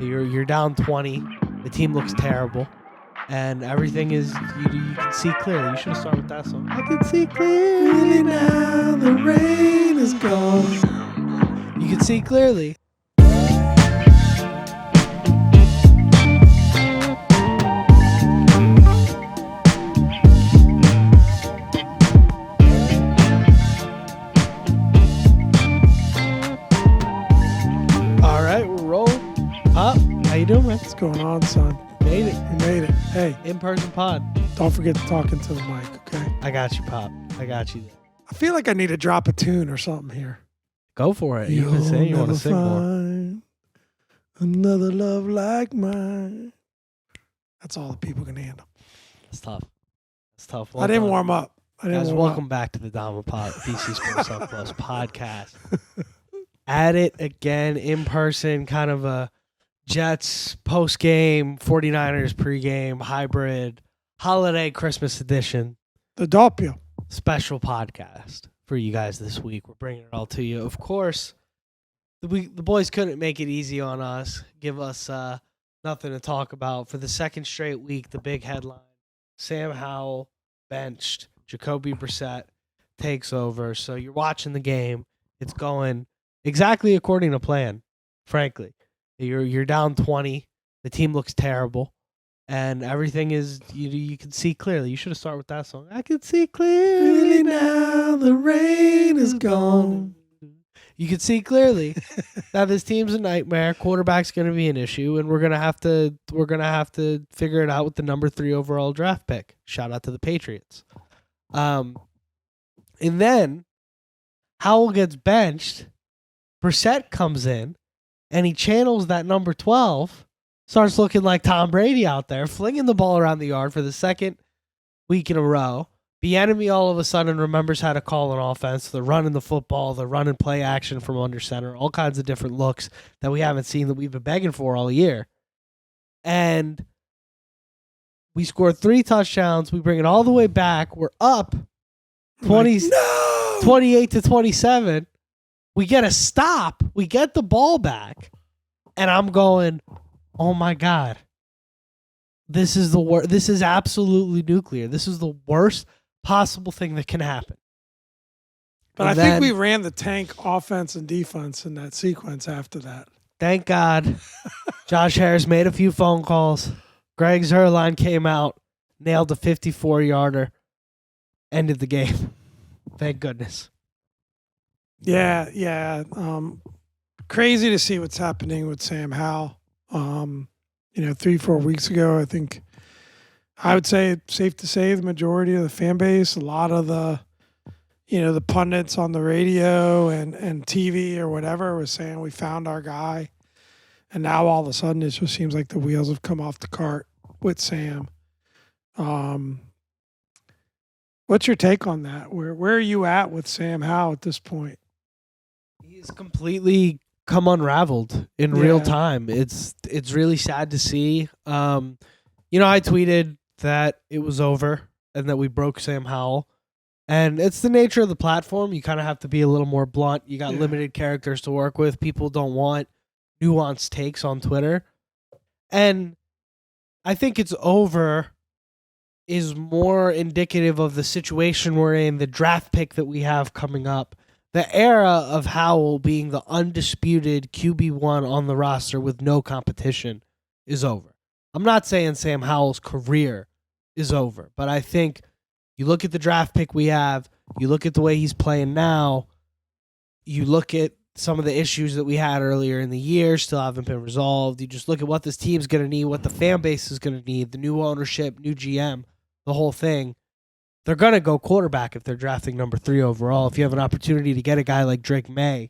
You're down 20. The team looks terrible. And everything is, you can see clearly. You should have started with that song. I can see clearly now, the rain is gone. You can see clearly. All right, we're rolling. Pop, how you doing, man? What's going on, son? Made it. You made it. Hey, In-person pod. don't forget to talk into the mic, okay? I got you, Pop. I got you. I feel like I need to drop a tune or something here. Go for it. You've been saying you want to sing more. Find another love like mine. That's all the people can handle. It's tough. It's tough. I didn't warm up. Guys, welcome back to the Dama Pod, BC Sports Up Plus podcast. At it again, in person, kind of a Jets post-game, 49ers pregame, hybrid, holiday Christmas edition. The doppio. Special podcast for you guys this week. We're bringing it all to you. Of course, the boys couldn't make it easy on us, give us nothing to talk about. For the second straight week, the big headline, Sam Howell benched, Jacoby Brissett takes over. So you're watching the game. It's going exactly according to plan, frankly. You're down 20. The team looks terrible. And everything is, you can see clearly. You should have started with that song. I can see clearly now, the rain is gone. You can see clearly that this team's a nightmare. Quarterback's going to be an issue, and we're gonna have to figure it out with the number 3 overall draft pick. Shout out to the Patriots. And then Howell gets benched. Brissett comes in, and he channels that number 12. Starts looking like Tom Brady out there, flinging the ball around the yard for the second week in a row. Bieniemy all of a sudden remembers how to call an offense. They're running the football, the run and play action from under center, all kinds of different looks that we haven't seen that we've been begging for all year. And we score 3 touchdowns. We bring it all the way back. We're up 28 to 27. We get a stop. We get the ball back. And I'm going, oh my God, this is the worst. This is absolutely nuclear. This is the worst possible thing that can happen. But I think we ran the tank offense and defense in that sequence after that. Thank God. Josh Harris made a few phone calls. Greg Zuerlein came out, nailed a 54-yarder, ended the game. Thank goodness. Yeah. Crazy to see what's happening with Sam Howell. 3-4 weeks ago, I think I would say it's safe to say the majority of the fan base, a lot of the pundits on the radio and TV or whatever was saying we found our guy. And now all of a sudden it just seems like the wheels have come off the cart with Sam. What's your take on that? Where are you at with Sam Howell at this point? He's completely come unraveled in real time. It's really sad to see. I tweeted that it was over and that we broke Sam Howell. And it's the nature of the platform. You kind of have to be a little more blunt. You got limited characters to work with. People don't want nuanced takes on Twitter. And I think it's over is more indicative of the situation we're in, the draft pick that we have coming up. The era of Howell being the undisputed QB1 on the roster with no competition is over. I'm not saying Sam Howell's career is over, but I think you look at the draft pick we have, you look at the way he's playing now, you look at some of the issues that we had earlier in the year still haven't been resolved. You just look at what this team's going to need, what the fan base is going to need, the new ownership, new GM, the whole thing. They're going to go quarterback if they're drafting number 3 overall. If you have an opportunity to get a guy like Drake May,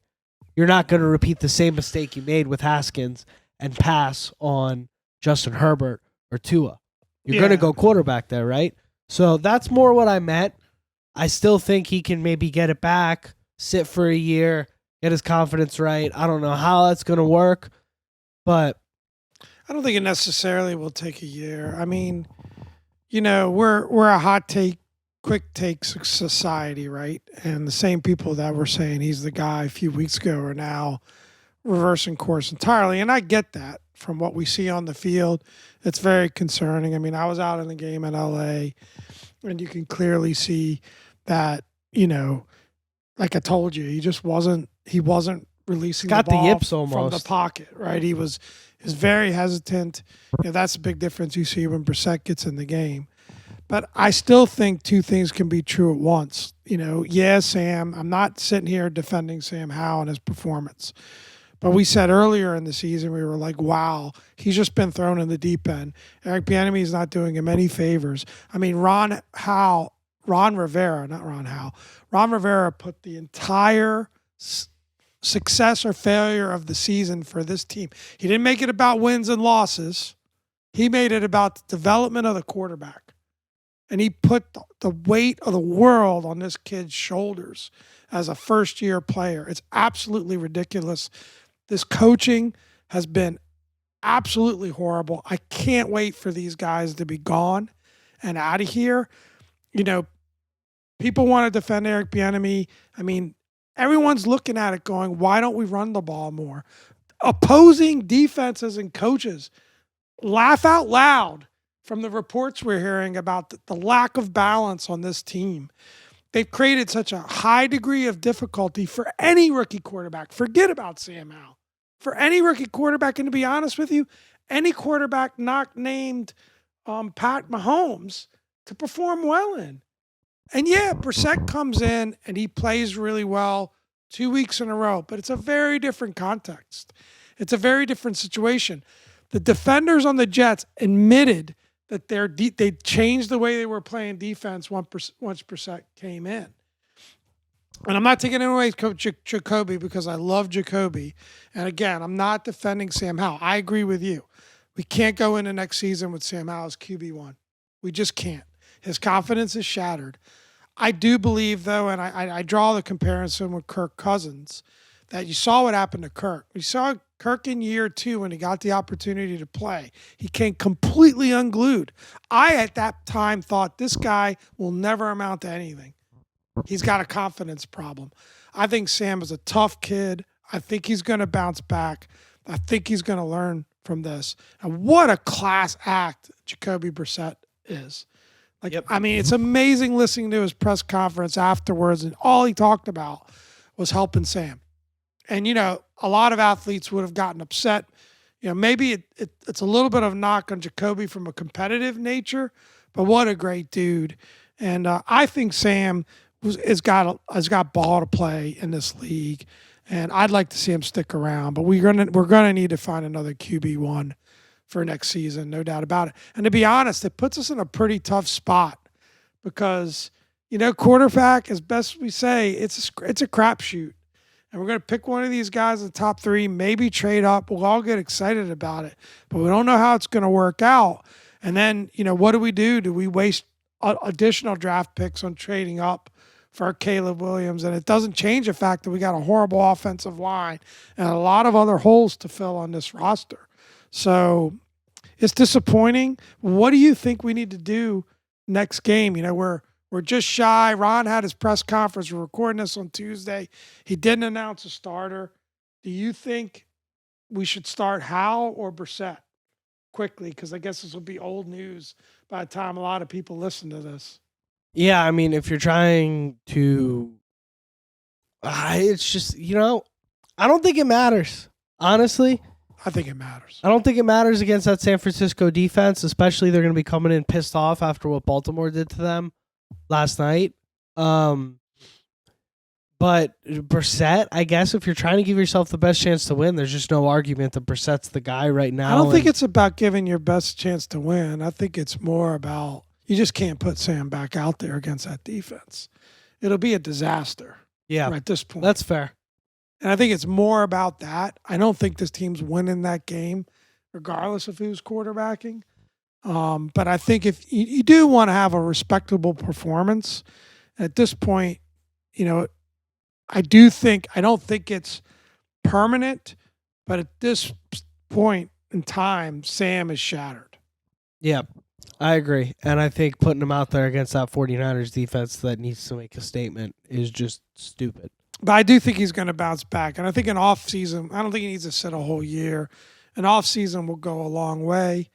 you're not going to repeat the same mistake you made with Haskins and pass on Justin Herbert or Tua. You're going to go quarterback there, right? So that's more what I meant. I still think he can maybe get it back, sit for a year, get his confidence right. I don't know how that's going to work, but I don't think it necessarily will take a year. I mean, we're a hot take, quick take society, right? And the same people that were saying he's the guy a few weeks ago are now reversing course entirely. And I get that from what we see on the field, it's very concerning. I mean, I was out in the game in LA, and you can clearly see that, like I told you, he wasn't releasing Got the ball the yips from the almost. pocket, right? He was very hesitant. That's a big difference you see when Brissett gets in the game. But I still think two things can be true at once. Sam, I'm not sitting here defending Sam Howell and his performance. But we said earlier in the season, we were like, wow, he's just been thrown in the deep end. Eric Bieniemy is not doing him any favors. I mean, Ron Rivera put the entire success or failure of the season for this team. He didn't make it about wins and losses. He made it about the development of the quarterback. And he put the weight of the world on this kid's shoulders as a first-year player. It's absolutely ridiculous. This coaching has been absolutely horrible. I can't wait for these guys to be gone and out of here. People want to defend Eric Bieniemy. I mean, everyone's looking at it going, why don't we run the ball more? Opposing defenses and coaches laugh out loud from the reports we're hearing about the lack of balance on this team. They've created such a high degree of difficulty for any rookie quarterback. Forget about Sam Howell. For any rookie quarterback, and to be honest with you, any quarterback not named Pat Mahomes to perform well in. And yeah, Brissett comes in and he plays really well 2 weeks in a row, but it's a very different context. It's a very different situation. The defenders on the Jets admitted that they changed the way they were playing defense once Brissett came in. And I'm not taking away Coach Jacoby because I love Jacoby. And again, I'm not defending Sam Howell. I agree with you. We can't go into next season with Sam Howell as QB1. We just can't. His confidence is shattered. I do believe, though, and I draw the comparison with Kirk Cousins, that you saw what happened to Kirk. We saw Kirk in year 2 when he got the opportunity to play. He came completely unglued. I, at that time, thought this guy will never amount to anything. He's got a confidence problem. I think Sam is a tough kid. I think he's going to bounce back. I think he's going to learn from this. And what a class act Jacoby Brissett is. I mean, it's amazing listening to his press conference afterwards, and all he talked about was helping Sam. And, a lot of athletes would have gotten upset. Maybe it's a little bit of a knock on Jacoby from a competitive nature, but what a great dude. And I think Sam has got ball to play in this league, and I'd like to see him stick around. But we're gonna need to find another QB1 for next season, no doubt about it. And to be honest, it puts us in a pretty tough spot because quarterback, as best we say, it's a crapshoot. And we're going to pick one of these guys in the top 3, maybe trade up. We'll all get excited about it, but we don't know how it's going to work out. And then, what do we do? Do we waste additional draft picks on trading up for Caleb Williams? And it doesn't change the fact that we got a horrible offensive line and a lot of other holes to fill on this roster. So it's disappointing. What do you think we need to do next game? We're just shy. Ron had his press conference. We're recording this on Tuesday. He didn't announce a starter. Do you think we should start Howell or Brissett quickly? Because I guess this will be old news by the time a lot of people listen to this. Yeah, I mean, if you're trying to... it's just, I don't think it matters, honestly. I think it matters. I don't think it matters against that San Francisco defense, especially they're going to be coming in pissed off after what Baltimore did to them last night. But Brissett, I guess if you're trying to give yourself the best chance to win, there's just no argument that Brissett's the guy right now. I don't think it's about giving your best chance to win. I think it's more about you just can't put Sam back out there against that defense. It'll be a disaster. Yeah, at this point. That's fair. And I think it's more about that. I don't think this team's winning that game, regardless of who's quarterbacking. But I think if you do want to have a respectable performance, at this point, I don't think it's permanent, but at this point in time, Sam is shattered. Yeah, I agree. And I think putting him out there against that 49ers defense that needs to make a statement is just stupid. But I do think he's going to bounce back. And I think in off season, I don't think he needs to sit a whole year. an off season will go a long way,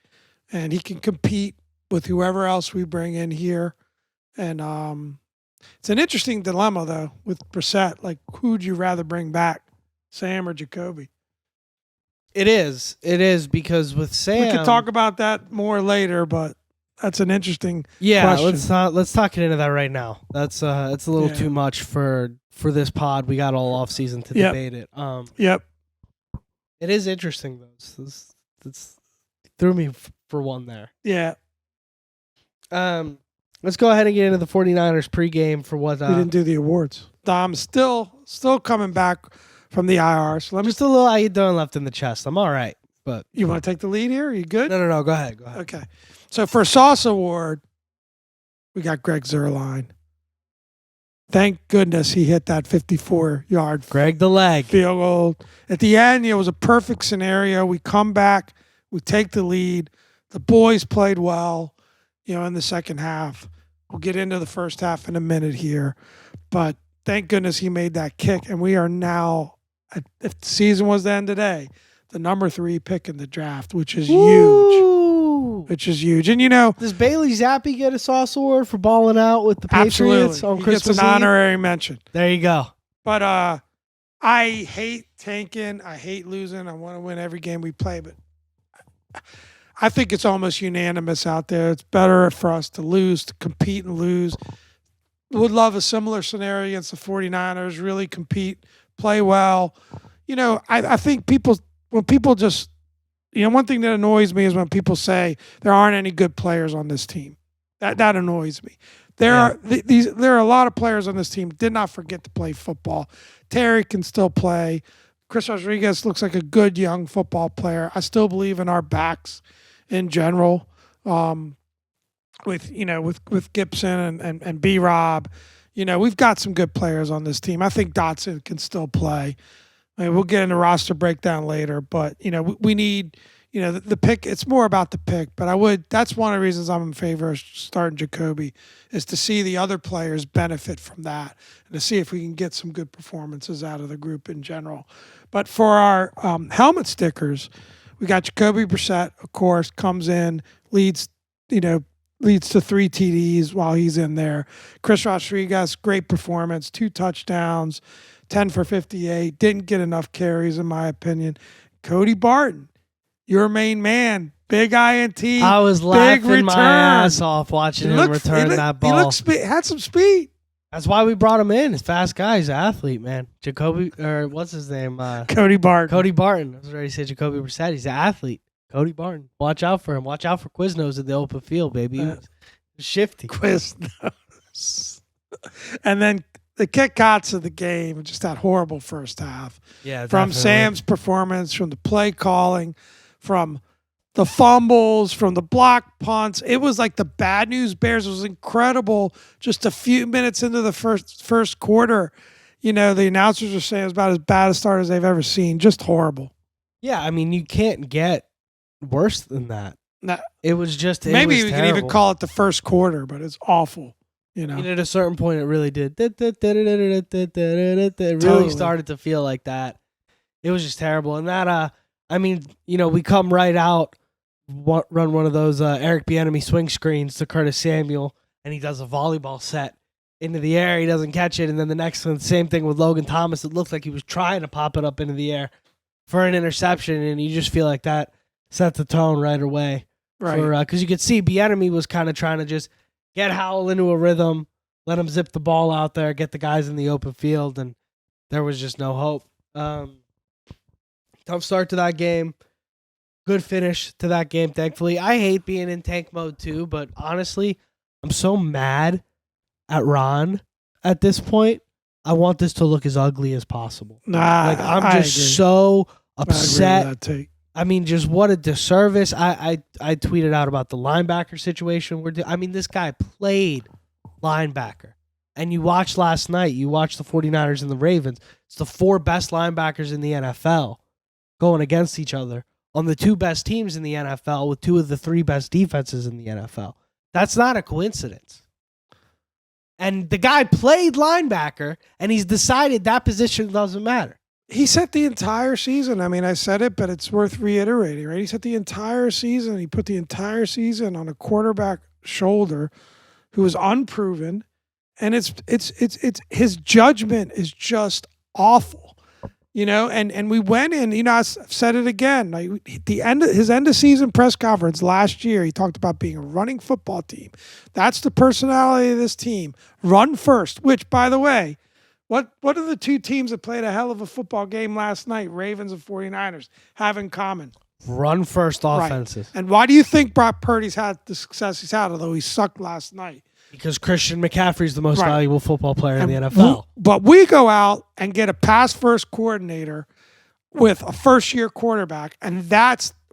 and he can compete with whoever else we bring in here. And it's an interesting dilemma though with Brissett. Like, who'd you rather bring back, Sam or Jacoby? It is because with Sam, we could talk about that more later, but that's an interesting yeah. question. Let's talk it into that right now. That's it's a little too much for this pod. We got all off season to debate it. Yep. It is interesting though. It's threw me for one there. Yeah. Let's go ahead and get into the 49ers pregame for what we didn't do the awards. Dom's still coming back from the IR. So just a little how you doing left in the chest. I'm all right, but you want to take the lead here? Are you good? No. Go ahead. Okay. So for Sauce Award, we got Greg Zuerlein. Thank goodness he hit that 54-yard Greg the leg field goal. At the end, it was a perfect scenario. We come back, we take the lead. The boys played well, in the second half. We'll get into the first half in a minute here. But thank goodness he made that kick. And we are now, if the season was to end today, the number 3 pick in the draft, which is huge. And, does Bailey Zappi get a Sauce Award for balling out with the Patriots on he Christmas gets an Eve? honorary mention. There you go. But I hate tanking. I hate losing. I want to win every game we play. But I think it's almost unanimous out there. It's better for us to lose, to compete and lose. Would love a similar scenario against the 49ers, really compete, play well. I think when people just, one thing that annoys me is when people say there aren't any good players on this team. That annoys me. There are a lot of players on this team. Did not forget to play football. Terry can still play. Chris Rodriguez looks like a good young football player. I still believe in our backs in general. With Gibson and B-Rob, we've got some good players on this team. I think Dotson can still play. I mean, we'll get into roster breakdown later, but we need the pick. It's more about the pick, but that's one of the reasons I'm in favor of starting Jacoby, is to see the other players benefit from that and to see if we can get some good performances out of the group in general. But for our helmet stickers, we got Jacoby Brissett, of course, comes in, leads to 3 TDs while he's in there. Chris Rodriguez, great performance, 2 touchdowns, 10 for 58. Didn't get enough carries, in my opinion. Cody Barton, your main man, big INT. I was laughing my ass off watching him return that ball. Had some speed. That's why we brought him in. He's a fast guy. He's an athlete, man. Jacoby, or what's his name? Cody Barton. Cody Barton. I was ready to say Jacoby Brissett. He's an athlete. Cody Barton. Watch out for him. Watch out for Quiznos in the open field, baby. He was shifty. Quiznos. And then the kickouts of the game, just that horrible first half. Yeah, from definitely. Sam's performance, from the play calling, from the fumbles, from the block punts. It was like the Bad News Bears. It was incredible. Just a few minutes into the first quarter, the announcers were saying it was about as bad a start as they've ever seen. Just horrible. Yeah, I mean, you can't get worse than that. No, it was just maybe we can even call it the first quarter, but it's awful. And at a certain point, it really did. It really started to feel like that. It was just terrible. And that, we come right out, run one of those Eric Bieniemy swing screens to Curtis Samuel, and he does a volleyball set into the air. He doesn't catch it. And then the next one, same thing with Logan Thomas. It looked like he was trying to pop it up into the air for an interception, and you just feel like that set the tone right away. Right. Because you could see Bieniemy was kind of trying to just get Howell into a rhythm, let him zip the ball out there, get the guys in the open field, and there was just no hope. Tough start to that game. Good finish to that game, thankfully. I hate being in tank mode too, but honestly, I'm so mad at Ron at this point. I want this to look as ugly as possible. I'm just so upset. I agree with that take. I mean, just what a disservice. I tweeted out about the linebacker situation. This guy played linebacker. And you watched last night, you watched the 49ers and the Ravens. It's the 4 best linebackers in the NFL going against each other on the 2 best teams in the NFL with 2 of the 3 best defenses in the NFL. That's not a coincidence. And the guy played linebacker, and he's decided that position doesn't matter. He set the entire season. I mean, I said it, but it's worth reiterating, right? He set the entire season. He put the entire season on a quarterback shoulder who was unproven, and it's his judgment is just awful, And we went in, I've said it again. Like his end of season press conference last year, he talked about being a running football team. That's the personality of this team. Run first. Which, by the way, what are the two teams that played a hell of a football game last night, Ravens and 49ers, have in common? Run first offenses. Right. And why do you think Brock Purdy's had the success he's had, although he sucked last night? Because Christian McCaffrey's the most valuable football player in the NFL. But we go out and get a pass-first coordinator with a first-year quarterback, and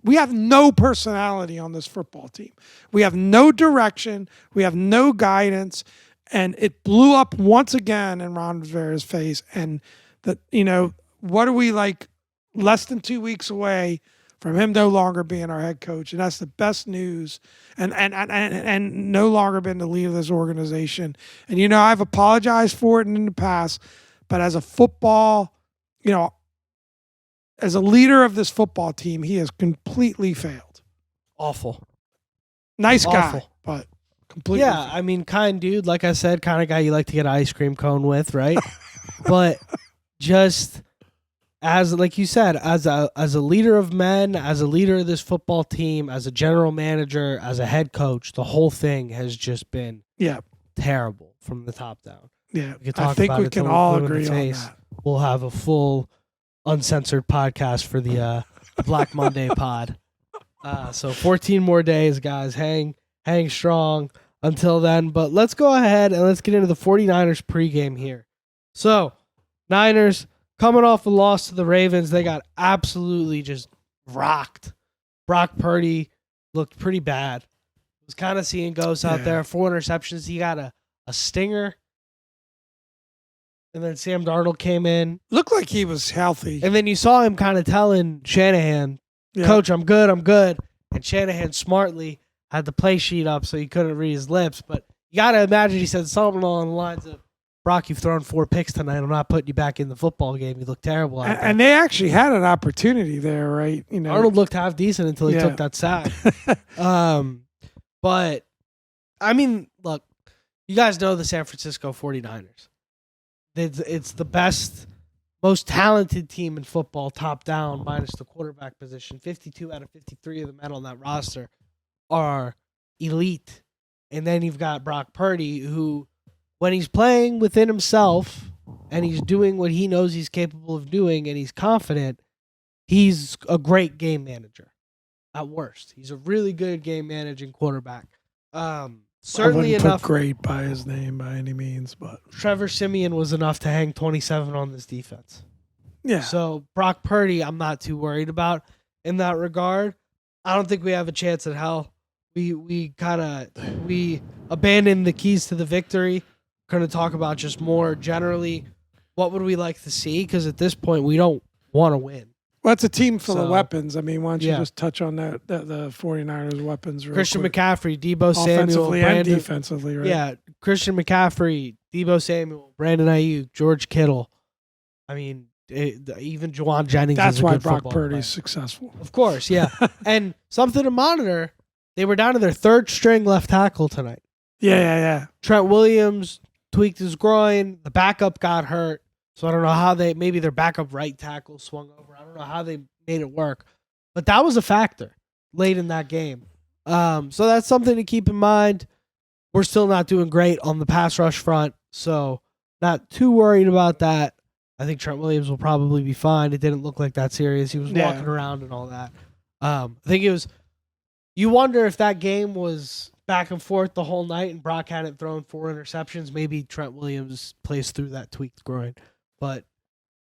we have no personality on this football team. We have no direction. We have no guidance. And it blew up once again in Ron Rivera's face. And what are we like less than 2 weeks away from him no longer being our head coach? And that's the best news. And no longer been the leader of this organization. And I've apologized for it in the past, but as a football, as a leader of this football team, he has completely failed. Awful. Nice guy, but completely. Yeah, I mean, kind dude, like I said, kind of guy you like to get an ice cream cone with, right? But just like you said, as a leader of men, as a leader of this football team, as a general manager, as a head coach, the whole thing has just been terrible from the top down. Yeah, I think we can all agree on that. We'll have a full uncensored podcast for the Black Monday pod. So 14 more days, guys. Hang strong until then. But let's go ahead and let's get into the 49ers pregame here. So, Niners coming off a loss to the Ravens. They got absolutely just rocked. Brock Purdy looked pretty bad. Was kind of seeing ghosts out there. 4 interceptions. He got a stinger. And then Sam Darnold came in. Looked like he was healthy. And then you saw him kind of telling Shanahan, Coach, I'm good. And Shanahan smartly had the play sheet up so he couldn't read his lips. But you got to imagine he said something along the lines of, Brock, you've thrown 4 picks tonight. I'm not putting you back in the football game. You look terrible out there. And they actually had an opportunity there, right? Arnold looked half decent until he took that sack. But, I mean, look, you guys know the San Francisco 49ers. It's the best, most talented team in football, top down, minus the quarterback position. 52 out of 53 of the men on that roster are elite. And then you've got Brock Purdy, who, when he's playing within himself and he's doing what he knows he's capable of doing and he's confident, he's a great game manager at worst. He's a really good game managing quarterback. Certainly I wouldn't enough. Put great by his name by any means, but Trevor Siemian was enough to hang 27 on this defense. Yeah. So Brock Purdy, I'm not too worried about in that regard. I don't think we have a chance at hell. We abandoned the keys to the victory. Going to talk about just more generally what would we like to see, because at this point we don't want to win. Well, it's a team full of weapons. I mean, why don't you just touch on the 49ers weapons real Christian quick. McCaffrey, Debo Samuel. Offensively and defensively, right? Yeah, Christian McCaffrey, Debo Samuel, Brandon Ayuk, George Kittle. I mean, even Juwan Jennings That's is a why good Brock football Purdy's player. successful. Of course, yeah. And something to monitor, they were down to their 3rd string left tackle tonight. Yeah. Trent Williams tweaked his groin. The backup got hurt. So I don't know how maybe their backup right tackle swung over. I don't know how they made it work. But that was a factor late in that game. So that's something to keep in mind. We're still not doing great on the pass rush front. So not too worried about that. I think Trent Williams will probably be fine. It didn't look like that serious. He was walking around and all that. I think it was, you wonder if that game was back and forth the whole night and Brock hadn't thrown 4 interceptions. Maybe Trent Williams plays through that tweaked groin. But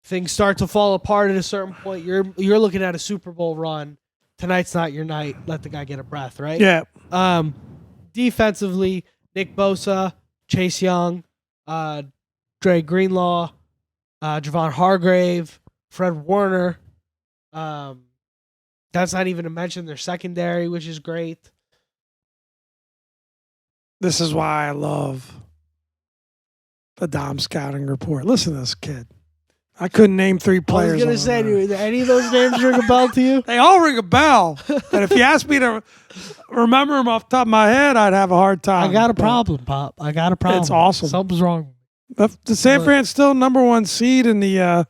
things start to fall apart at a certain point. You're looking at a Super Bowl run. Tonight's not your night. Let the guy get a breath, right? Yeah. Defensively, Nick Bosa, Chase Young, Dre Greenlaw, Javon Hargrave, Fred Warner. That's not even to mention their secondary, which is great. This is why I love the Dom scouting report. Listen to this kid. I couldn't name 3 I players. was going to say, do any of those names ring a bell to you? They all ring a bell. But if you ask me to remember them off the top of my head, I'd have a hard time. I got a problem, Pop. I got a problem. It's awesome. Something's wrong. The San Fran's still number 1 seed in the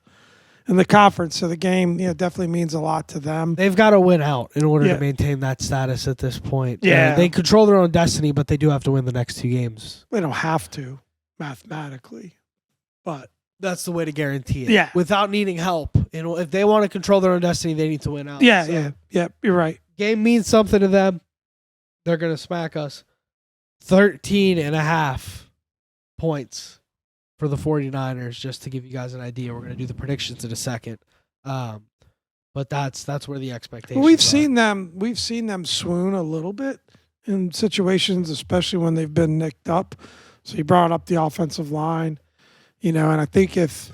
conference, so the game definitely means a lot to them. They've got to win out in order to maintain that status at this point. Yeah. They control their own destiny, but they do have to win the next 2 games. They don't have to mathematically, but that's the way to guarantee it. Yeah. Without needing help. If they want to control their own destiny, they need to win out. Yeah. You're right. Game means something to them. They're going to smack us. 13.5 points for the 49ers, just to give you guys an idea. We're going to do the predictions in a second. But that's where the expectations we've are. seen them swoon a little bit in situations, especially when they've been nicked up. So you brought up the offensive line, and I think if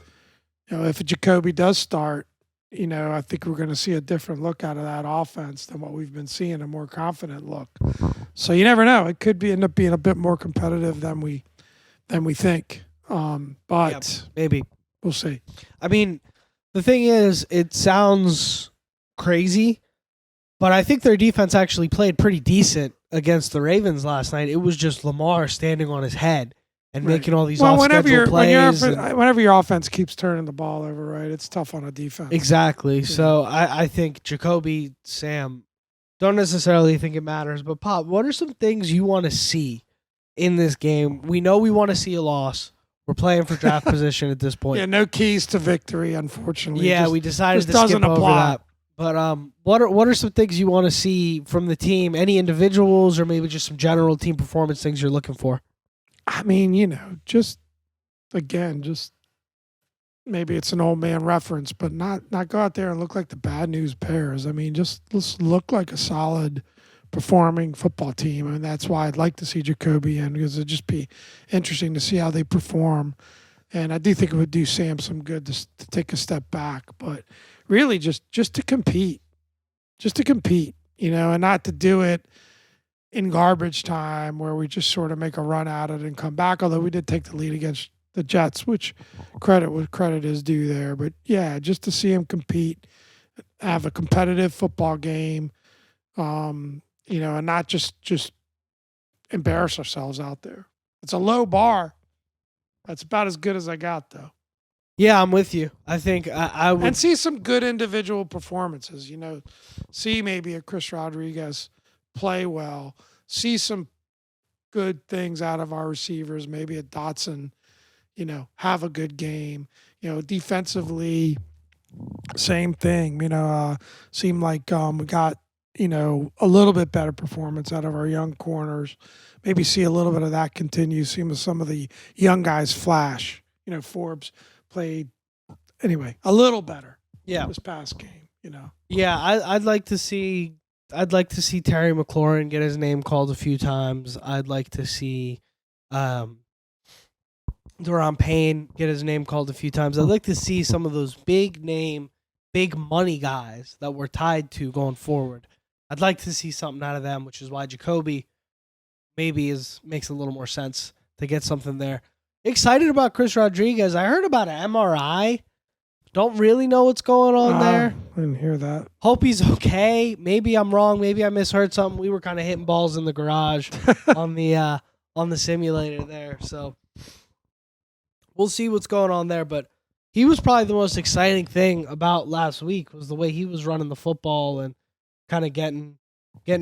Jacoby does start, I think we're going to see a different look out of that offense than what we've been seeing, a more confident look. So you never know; it could end up being a bit more competitive than we think. But maybe we'll see. I mean, the thing is, it sounds crazy, but I think their defense actually played pretty decent against the Ravens last night. It was just Lamar standing on his head and making all these off-schedule plays. Whenever your offense keeps turning the ball over, right, it's tough on a defense. Exactly. Yeah. So I think Jacoby, Sam, don't necessarily think it matters. But, Pop, what are some things you want to see in this game? We know we want to see a loss. We're playing for draft position at this point. Yeah, no keys to victory, unfortunately. Yeah, we decided to skip over that. But what are some things you want to see from the team? Any individuals or maybe just some general team performance things you're looking for? I mean, just maybe it's an old man reference, but not go out there and look like the bad news bears. I mean, just let's look like a solid performing football team. And that's why I'd like to see Jacoby in, because it'd just be interesting to see how they perform. And I do think it would do Sam some good to take a step back, but really just to compete, and not to do it in garbage time where we just sort of make a run at it and come back. Although we did take the lead against the Jets, which credit is due there. But yeah, just to see him compete, have a competitive football game, and not just embarrass ourselves out there. It's a low bar. That's about as good as I got, though. Yeah, I'm with you. I think I would. And see some good individual performances, see maybe a Chris Rodriguez play well, see some good things out of our receivers, maybe a Dotson, have a good game. Defensively, same thing. Seemed like we got, a little bit better performance out of our young corners. Maybe see a little bit of that continue. See some of the young guys flash. Forbes played anyway a little better. Yeah, this past game. Yeah, I'd like to see Terry McLaurin get his name called a few times. I'd like to see Deron Payne get his name called a few times. I'd like to see some of those big name, big money guys that we're tied to going forward. I'd like to see something out of them, which is why Jacoby maybe makes a little more sense to get something there. Excited about Chris Rodriguez. I heard about an MRI. Don't really know what's going on there. I didn't hear that. Hope he's okay. Maybe I'm wrong. Maybe I misheard something. We were kind of hitting balls in the garage on the simulator there. So we'll see what's going on there. But he was probably the most exciting thing about last week was the way he was running the football and kind of getting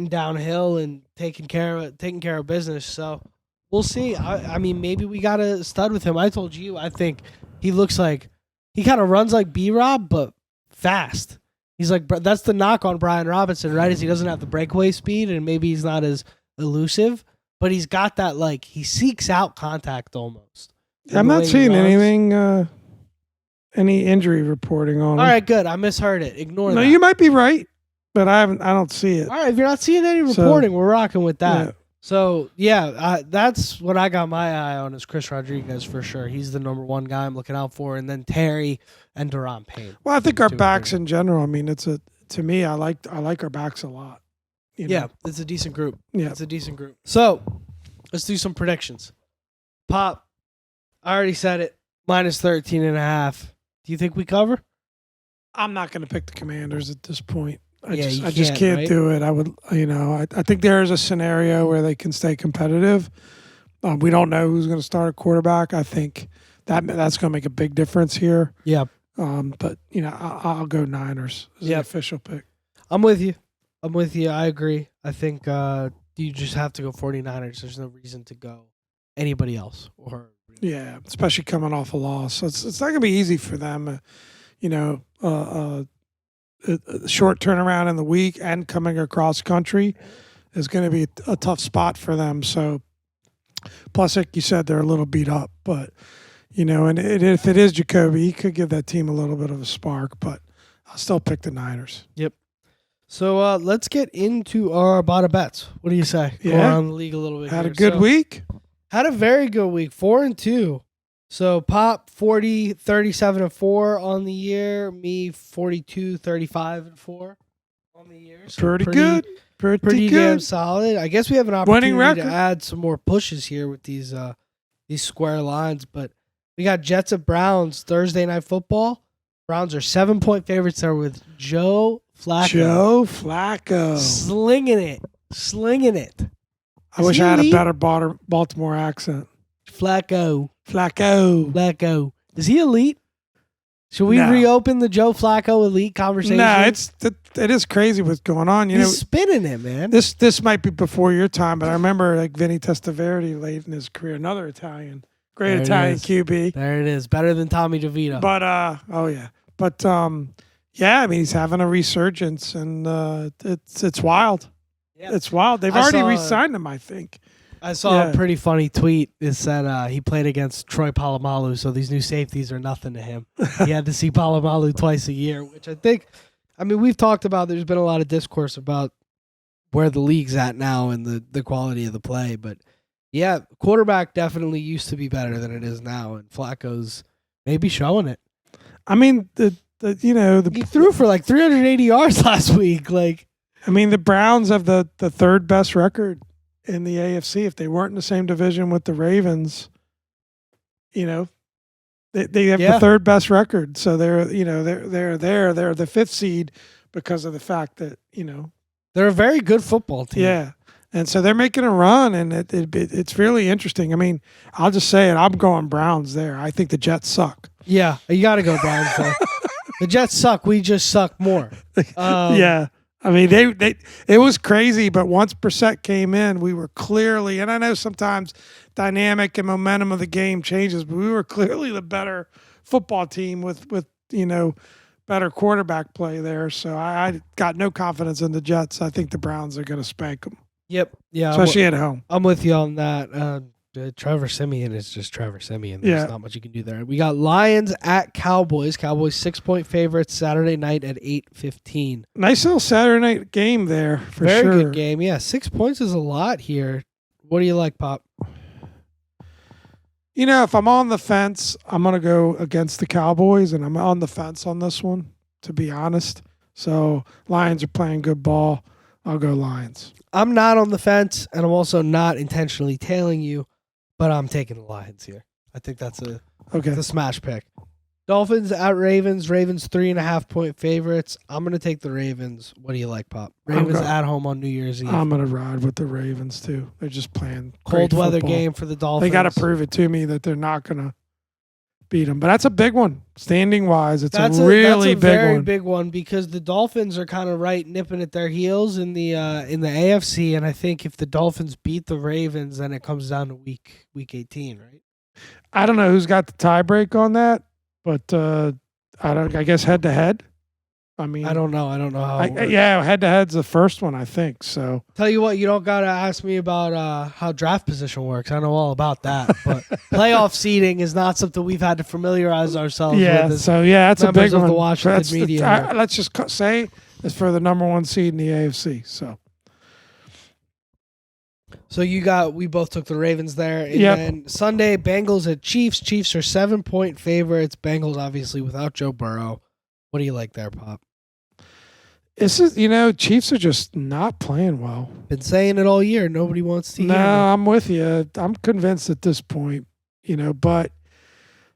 downhill and taking care of business. So we'll see. I mean, maybe we got a stud with him. I told you, I think he looks like he kind of runs like B-Rob, but fast. He's like, that's the knock on Brian Robinson, right? Is he doesn't have the breakaway speed and maybe he's not as elusive, but he's got that, like, he seeks out contact almost. I'm not seeing anything, any injury reporting on him. All right, good. I misheard it. Ignore that. No, you might be right, but I don't see it. All right, if you're not seeing any reporting, we're rocking with that. Yeah. So, yeah, that's what I got my eye on is Chris Rodriguez for sure. He's the number one guy I'm looking out for, and then Terry and Deron Payne. Well, I think our backs in general, I mean, to me, I like our backs a lot. Yeah, it's a decent group. Yeah. It's a decent group. So, let's do some predictions. Pop, I already said it, -13.5. Do you think we cover? I'm not going to pick the Commanders at this point. I You just can't right? do it. I would, I think there is a scenario where they can stay competitive. We don't know who's going to start at quarterback. I think that's going to make a big difference here. Yeah. But I'll go Niners as the official pick. I'm with you. I agree. I think you just have to go 49ers. There's no reason to go anybody else. Yeah, especially coming off a loss. So it's not going to be easy for them. A short turnaround in the week and coming across country is going to be a tough spot for them. So, plus, like you said, they're a little beat up. But, and if it is Jacoby, he could give that team a little bit of a spark. But I'll still pick the Niners. Yep. So let's get into our Bada Bets. What do you say? Yeah. Go around the league a little bit. Had a good week. Had a very good week. 4-2. So Pop 40, 37-4 on the year. Me 42, 35-4 on the year. So pretty good. Pretty good. Damn solid. I guess we have an opportunity to add some more pushes here with these square lines. But we got Jets at Browns Thursday Night Football. Browns are 7-point favorites there with Joe Flacco. Slinging it. I wish I had a better Baltimore accent. Flacco. Is he elite? Should we reopen the Joe Flacco elite conversation? No, it is crazy what's going on. He's spinning it, man. This might be before your time, but I remember like Vinny Testaverde late in his career, another Italian, great Italian QB. There it is, better than Tommy DeVito. But he's having a resurgence, and it's wild. Yeah. It's wild. They've already re-signed him, I think. I saw a pretty funny tweet. It said he played against Troy Polamalu, so these new safeties are nothing to him. He had to see Polamalu twice a year, which I think, we've talked about. There's been a lot of discourse about where the league's at now and the quality of the play. But, yeah, quarterback definitely used to be better than it is now, and Flacco's maybe showing it. He threw for like 380 yards last week. The Browns have the third best record in the AFC. If they weren't in the same division with the Ravens, they have the third best record. So they're the fifth seed because of the fact that they're a very good football team. Yeah, and so they're making a run, and it's really interesting. I'll just say it. I'm going Browns there. I think the Jets suck. Yeah, you got to go Browns there. The Jets suck. We just suck more. Yeah. It was crazy, but once Brissett came in, we were clearly, and I know sometimes dynamic and momentum of the game changes, but we were clearly the better football team with better quarterback play there. So I got no confidence in the Jets. I think the Browns are going to spank them. Yep. Yeah. Especially at home. I'm with you on that. Trevor Siemian is just Trevor Siemian. There's not much you can do there. We got Lions at Cowboys. Cowboys 6-point favorites Saturday night at 8:15. Nice little Saturday night game there for sure. Very good game. Yeah, 6 points is a lot here. What do you like, Pop? If I'm on the fence, I'm going to go against the Cowboys, and I'm on the fence on this one, to be honest. So Lions are playing good ball. I'll go Lions. I'm not on the fence, and I'm also not intentionally tailing you. But I'm taking the Lions here. I think that's a smash pick. Dolphins at Ravens. Ravens 3.5-point favorites. I'm going to take the Ravens. What do you like, Pop? Ravens at home on New Year's Eve. I'm going to ride with the Ravens, too. They're just playing cold weather football. Game for the Dolphins. They got to prove it to me that they're not going to beat them. But that's a big one. Standing-wise, that's a really very big one because the Dolphins are kind of right nipping at their heels in the AFC, and I think if the Dolphins beat the Ravens, then it comes down to week 18, right? I don't know who's got the tiebreak on that, but I guess head-to-head. I don't know how head-to-head's the first one, I think. So tell you what, you don't got to ask me about how draft position works. I know all about that. But playoff seeding is not something we've had to familiarize ourselves with. That's a big one. Of the Washington media. Let's just say it's for the number one seed in the AFC. So we both took the Ravens there. And yep. then Sunday, Bengals at Chiefs. Chiefs are 7-point favorites. Bengals obviously without Joe Burrow. What do you like there, Pop? This is, Chiefs are just not playing well. Been saying it all year. Nobody wants to hear it. I'm with you. I'm convinced at this point, but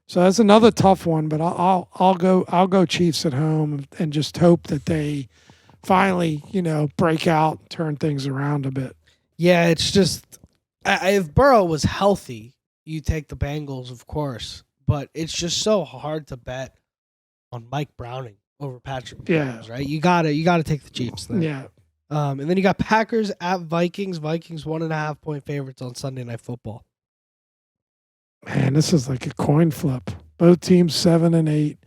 So that's another tough one, but I'll go Chiefs at home and just hope that they finally, break out, turn things around a bit. Yeah, it's just if Burrow was healthy, you take the Bengals, of course, but it's just so hard to bet on Mike Browning over Patrick Mahomes, right? You gotta take the Chiefs there. Yeah. And then you got Packers at Vikings. Vikings 1.5 point favorites on Sunday Night Football. Man, this is like a coin flip. Both teams 7-8.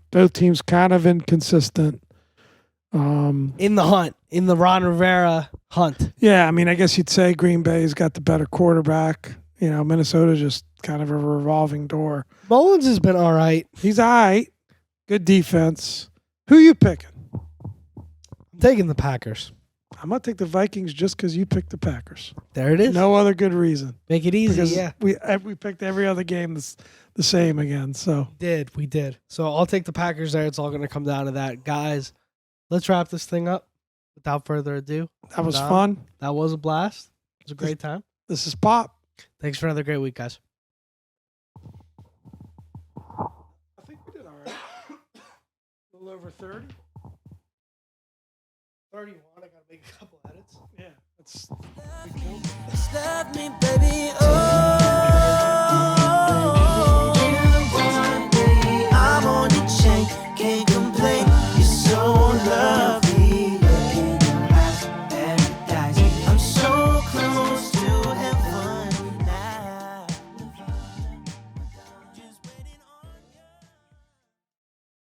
Both teams kind of inconsistent. In the hunt, in the Ron Rivera hunt. Yeah, I mean, I guess you'd say Green Bay's got the better quarterback. Minnesota just kind of a revolving door. Mullins has been all right. He's all right. Good defense. Who you picking? I'm taking the Packers. I'm going to take the Vikings just because you picked the Packers. There it is. No other good reason. Make it easy, because yeah. We picked every other game the same again. So We did. So I'll take the Packers there. It's all going to come down to that. Guys, let's wrap this thing up without further ado. That was fun. That was a blast. It was a great time. This is Pop. Thanks for another great week, guys. I think we did all right. A little over 30. 31. I got to make a couple edits. Yeah, that's. Love me, baby. Oh.